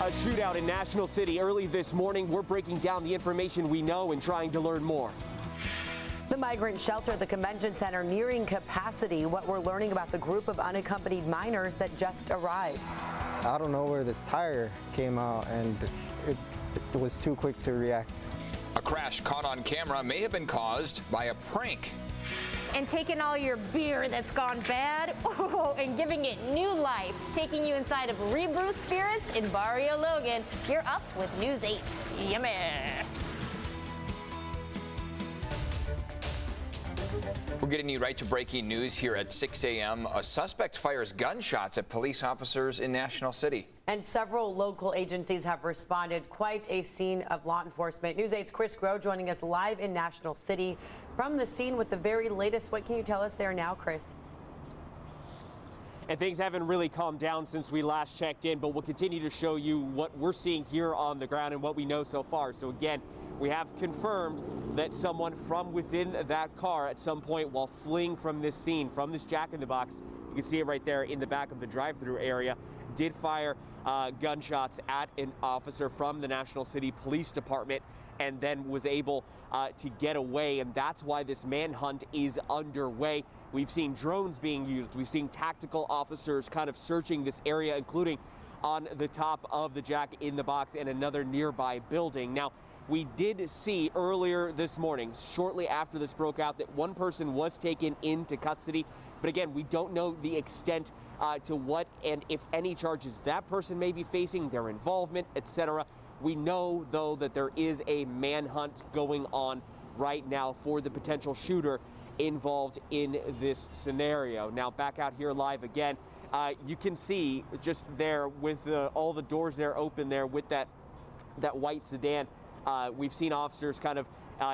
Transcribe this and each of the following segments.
A shootout in National City early this morning. We're breaking down the information we know and trying to learn more. The migrant shelter at the convention center nearing capacity. What we're learning about the group of unaccompanied minors that just arrived. I don't know where this tire came out, and it was too quick to react. A crash caught on camera may have been caused by a prank. And taking all your beer that's gone bad, and giving it new life. Taking you inside of Rebrew Spirits in Barrio Logan. You're up with News 8. Yummy. We're getting you right to breaking news here at 6 a.m. A suspect fires gunshots at police officers in National City. And several local agencies have responded. Quite a scene of law enforcement. News 8's Chris Groh joining us live in National City from the scene with the very latest. What can you tell us there now, Chris? And things haven't really calmed down since we last checked in, but we'll continue to show you what we're seeing here on the ground and what we know so far. So again, we have confirmed that someone from within that car at some point while fleeing from this scene, from this jack-in-the-box, you can see it right there in the back of the drive-through area, did fire gunshots at an officer from the National City Police Department and then was able to get away. And that's why this manhunt is underway. We've seen drones being used. We've seen tactical officers kind of searching this area, including on the top of the jack-in-the-box and another nearby building. Now, we did see earlier this morning, shortly after this broke out, that one person was taken into custody. But again, we don't know the extent to what and if any charges that person may be facing, their involvement, etc. We know, though, that there is a manhunt going on right now for the potential shooter involved in this scenario. Now, back out here live again, you can see just there with all the doors there open there with that white sedan. We've seen officers kind of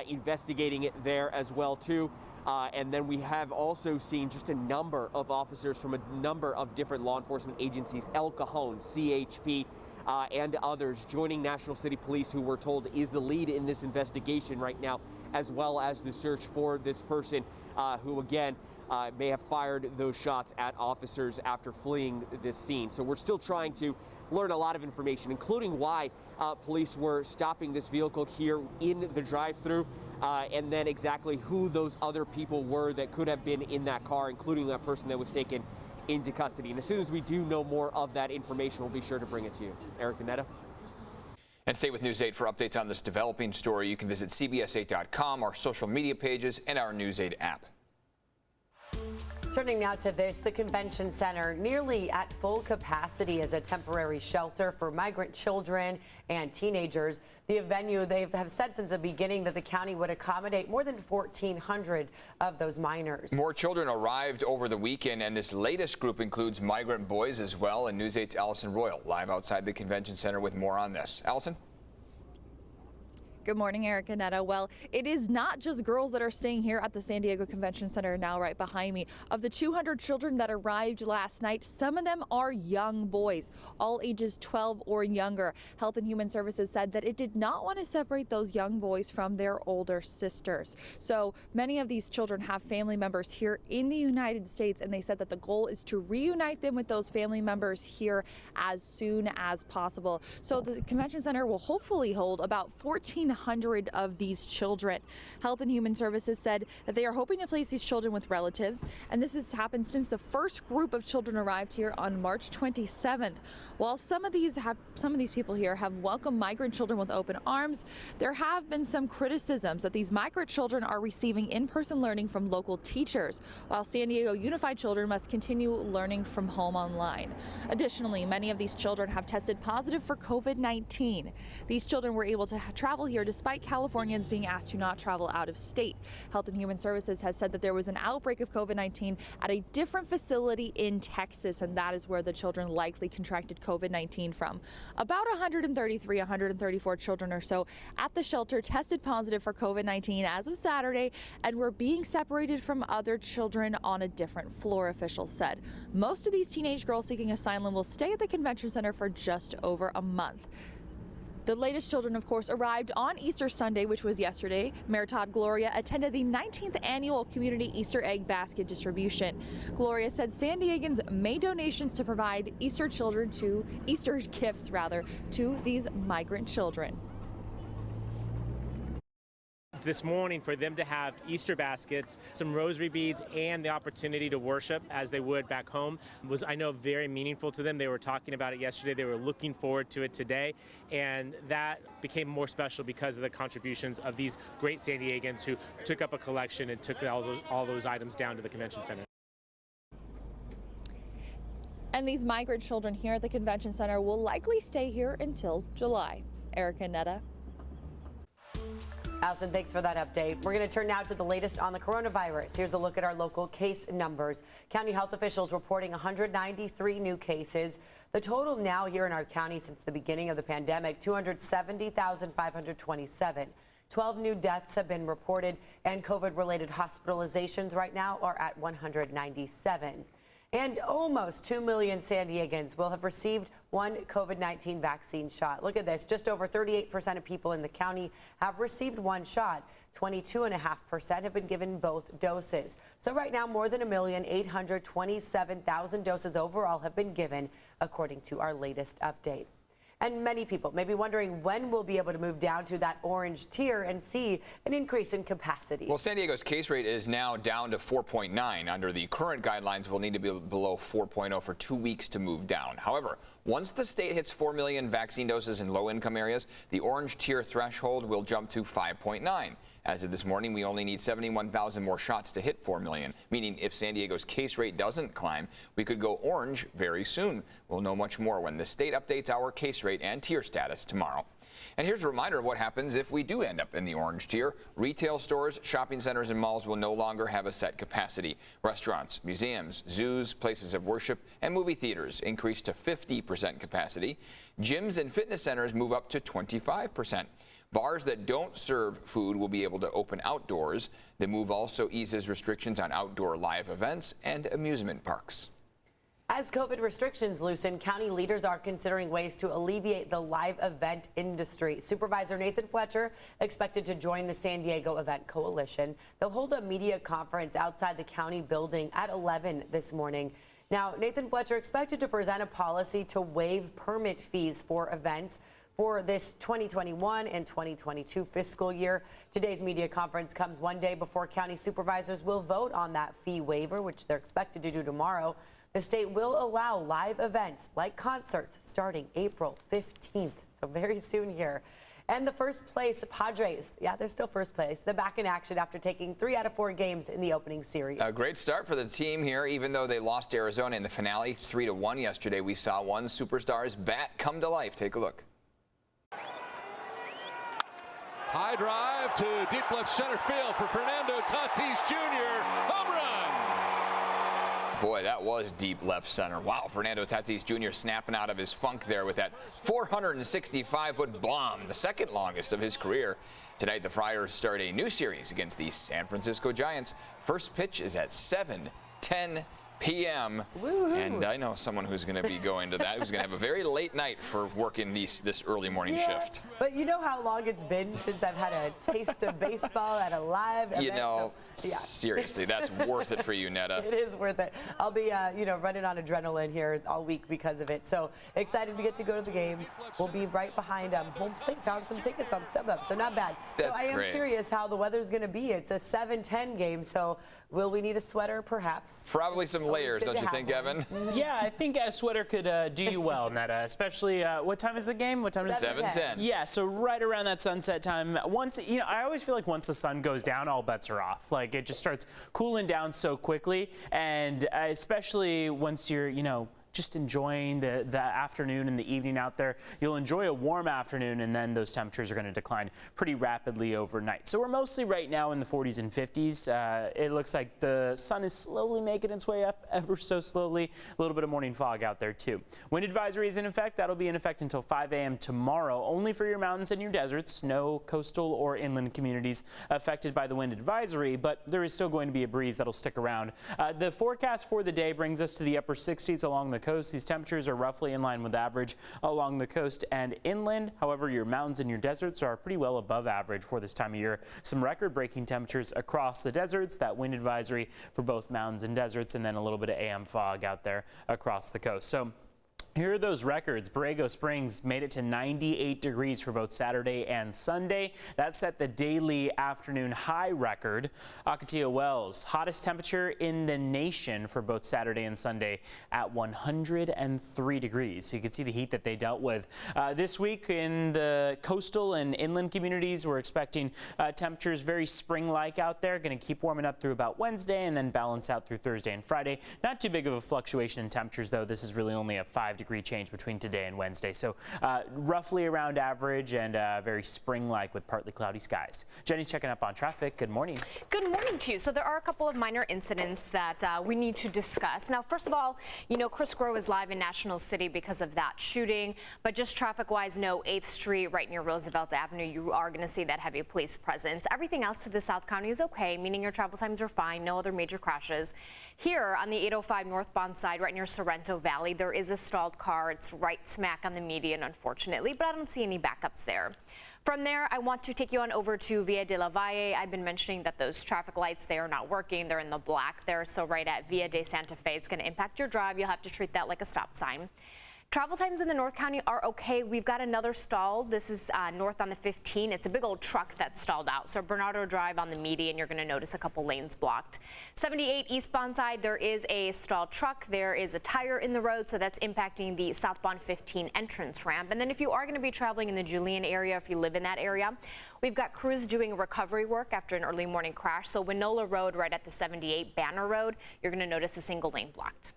investigating it there as well, too. And then we have also seen just a number of officers from a number of different law enforcement agencies, El Cajon, CHP, and others joining National City Police, who we're told is the lead in this investigation right now, as well as the search for this person who, again, may have fired those shots at officers after fleeing this scene. So we're still trying to learn a lot of information, including why police were stopping this vehicle here in the drive-thru, and then exactly who those other people were that could have been in that car, including that person that was taken into custody. And as soon as we do know more of that information, we'll be sure to bring it to you. Eric and Netta. And stay with News 8 for updates on this developing story. You can visit CBS8.com, our social media pages, and our News 8 app. Turning now to this, the convention center nearly at full capacity as a temporary shelter for migrant children and teenagers. The venue, they have said since the beginning that the county would accommodate more than 1,400 of those minors. More children arrived over the weekend, and this latest group includes migrant boys as well. And News 8's Allison Royal live outside the convention center with more on this. Allison? Good morning, Eric and Netta. Well, it is not just girls that are staying here at the San Diego Convention Center now right behind me. Of the 200 children that arrived last night, some of them are young boys, all ages 12 or younger. Health and Human Services said that it did not want to separate those young boys from their older sisters. So many of these children have family members here in the United States, and they said that the goal is to reunite them with those family members here as soon as possible. So the convention center will hopefully hold about 1,400 of these children. Health and Human Services said that they are hoping to place these children with relatives, and this has happened since the first group of children arrived here on March 27th. While some of these people here have welcomed migrant children with open arms, there have been some criticisms that these migrant children are receiving in-person learning from local teachers, while San Diego Unified children must continue learning from home online. Additionally, many of these children have tested positive for COVID-19. These children were able to travel here despite Californians being asked to not travel out of state. Health and Human Services has said that there was an outbreak of COVID-19 at a different facility in Texas, and that is where the children likely contracted COVID-19 from. About 134 children or so at the shelter tested positive for COVID-19 as of Saturday and were being separated from other children on a different floor, officials said. Most of these teenage girls seeking asylum will stay at the convention center for just over a month. The latest children, of course, arrived on Easter Sunday, which was yesterday. Mayor Todd Gloria attended the 19th annual community Easter egg basket distribution. Gloria said San Diegans made donations to provide Easter gifts to these migrant children. This morning, for them to have Easter baskets, some rosary beads, and the opportunity to worship as they would back home was, I know, very meaningful to them. They were talking about it yesterday. They were looking forward to it today, and that became more special because of the contributions of these great San Diegans who took up a collection and took all those items down to the convention center. And these migrant children here at the convention center will likely stay here until July. Erica Netta. Allison, thanks for that update. We're going to turn now to the latest on the coronavirus. Here's a look at our local case numbers. County health officials reporting 193 new cases. The total now here in our county since the beginning of the pandemic, 270,527. 12 new deaths have been reported, and COVID-related hospitalizations right now are at 197. And almost 2 million San Diegans will have received one COVID-19 vaccine shot. Look at this. Just over 38% of people in the county have received one shot. 22.5% have been given both doses. So right now, more than 1,827,000 doses overall have been given, according to our latest update. And many people may be wondering when we'll be able to move down to that orange tier and see an increase in capacity. Well, San Diego's case rate is now down to 4.9. Under the current guidelines, we'll need to be below 4.0 for 2 weeks to move down. However, once the state hits 4 million vaccine doses in low-income areas, the orange tier threshold will jump to 5.9. As of this morning, we only need 71,000 more shots to hit 4 million, meaning if San Diego's case rate doesn't climb, we could go orange very soon. We'll know much more when the state updates our case rate and tier status tomorrow. And here's a reminder of what happens if we do end up in the orange tier. Retail stores, shopping centers, and malls will no longer have a set capacity. Restaurants, museums, zoos, places of worship, and movie theaters increase to 50% capacity. Gyms and fitness centers move up to 25%. Bars that don't serve food will be able to open outdoors. The move also eases restrictions on outdoor live events and amusement parks. As COVID restrictions loosen, county leaders are considering ways to alleviate the live event industry. Supervisor Nathan Fletcher expected to join the San Diego Event Coalition. They'll hold a media conference outside the county building at 11 this morning. Now, Nathan Fletcher expected to present a policy to waive permit fees for events for this 2021 and 2022 fiscal year. Today's media conference comes one day before county supervisors will vote on that fee waiver, which they're expected to do tomorrow. The state will allow live events like concerts starting April 15th, so very soon here. And the first place Padres, yeah, they're still first place. They're back in action after taking 3 out of 4 games in the opening series. A great start for the team here, even though they lost to Arizona in the finale 3-1 yesterday. We saw one superstar's bat come to life. Take a look. High drive to deep left center field for Fernando Tatis Jr. Home run! Boy, that was deep left center. Wow, Fernando Tatis Jr. snapping out of his funk there with that 465-foot bomb, the second longest of his career. Tonight, the Friars start a new series against the San Francisco Giants. First pitch is at 7:10 p.m. And I know someone who's going to be going to that, who's going to have a very late night for working this early morning shift. But you know how long it's been since I've had a taste of baseball at a live event? You know, seriously, that's worth it for you, Netta. It is worth it. I'll be, running on adrenaline here all week because of it. So excited to get to go to the game. We'll be right behind home plate. Found some tickets on StubHub, so not bad. That's so I am great. curious how the weather's going to be. It's a 7:10 game, so will we need a sweater, perhaps? Probably some layers, don't you think, Evan? Yeah, I think a sweater could do you well, Netta, especially what time is the game? What time is it? 7:10. Yeah, so right around that sunset time. Once, I always feel like once the sun goes down, all bets are off. Like, it just starts cooling down so quickly, and especially once you're, just enjoying the afternoon and the evening out there. You'll enjoy a warm afternoon, and then those temperatures are going to decline pretty rapidly overnight. So we're mostly right now in the 40s and 50s. It looks like the sun is slowly making its way up ever so slowly. A little bit of morning fog out there too. Wind advisory is in effect. That'll be in effect until 5 a.m. tomorrow, only for your mountains and your deserts. No coastal or inland communities affected by the wind advisory, but there is still going to be a breeze that'll stick around. The forecast for the day brings us to the upper 60s along the coast. These temperatures are roughly in line with average along the coast and inland. However, your mountains and your deserts are pretty well above average for this time of year. Some record-breaking temperatures across the deserts, that wind advisory for both mountains and deserts, and then a little bit of AM fog out there across the coast. So here are those records. Borrego Springs made it to 98 degrees for both Saturday and Sunday. That set the daily afternoon high record. Ocotillo Wells, hottest temperature in the nation for both Saturday and Sunday at 103 degrees. So you can see the heat that they dealt with. This week in the coastal and inland communities, we're expecting temperatures very spring-like out there. Going to keep warming up through about Wednesday and then balance out through Thursday and Friday. Not too big of a fluctuation in temperatures, though. This is really only a 5-degree change between today and Wednesday. So roughly around average and very spring-like with partly cloudy skies. Jenny's checking up on traffic. Good morning. Good morning to you. So there are a couple of minor incidents that we need to discuss. Now, first of all, you know, Chris Grow is live in National City because of that shooting, but just traffic-wise, no 8th Street right near Roosevelt Avenue. You are going to see that heavy police presence. Everything else to the South County is okay, meaning your travel times are fine. No other major crashes. Here on the 805 northbound side, right near Sorrento Valley, there is a stalled car. It's right smack on the median, unfortunately, but I don't see any backups there. From there, I want to take you on over to Via de la Valle. I've been mentioning that those traffic lights, they are not working. They're in the black there, so right at Via de Santa Fe, it's going to impact your drive. You'll have to treat that like a stop sign. Travel times in the North County are okay. We've got another stall. This is north on the 15. It's a big old truck that stalled out. So Bernardo Drive on the median, you're going to notice a couple lanes blocked. 78 eastbound side, there is a stalled truck. There is a tire in the road, so that's impacting the southbound 15 entrance ramp. And then if you are going to be traveling in the Julian area, if you live in that area, we've got crews doing recovery work after an early morning crash. So Winola Road right at the 78 Banner Road, you're going to notice a single lane blocked.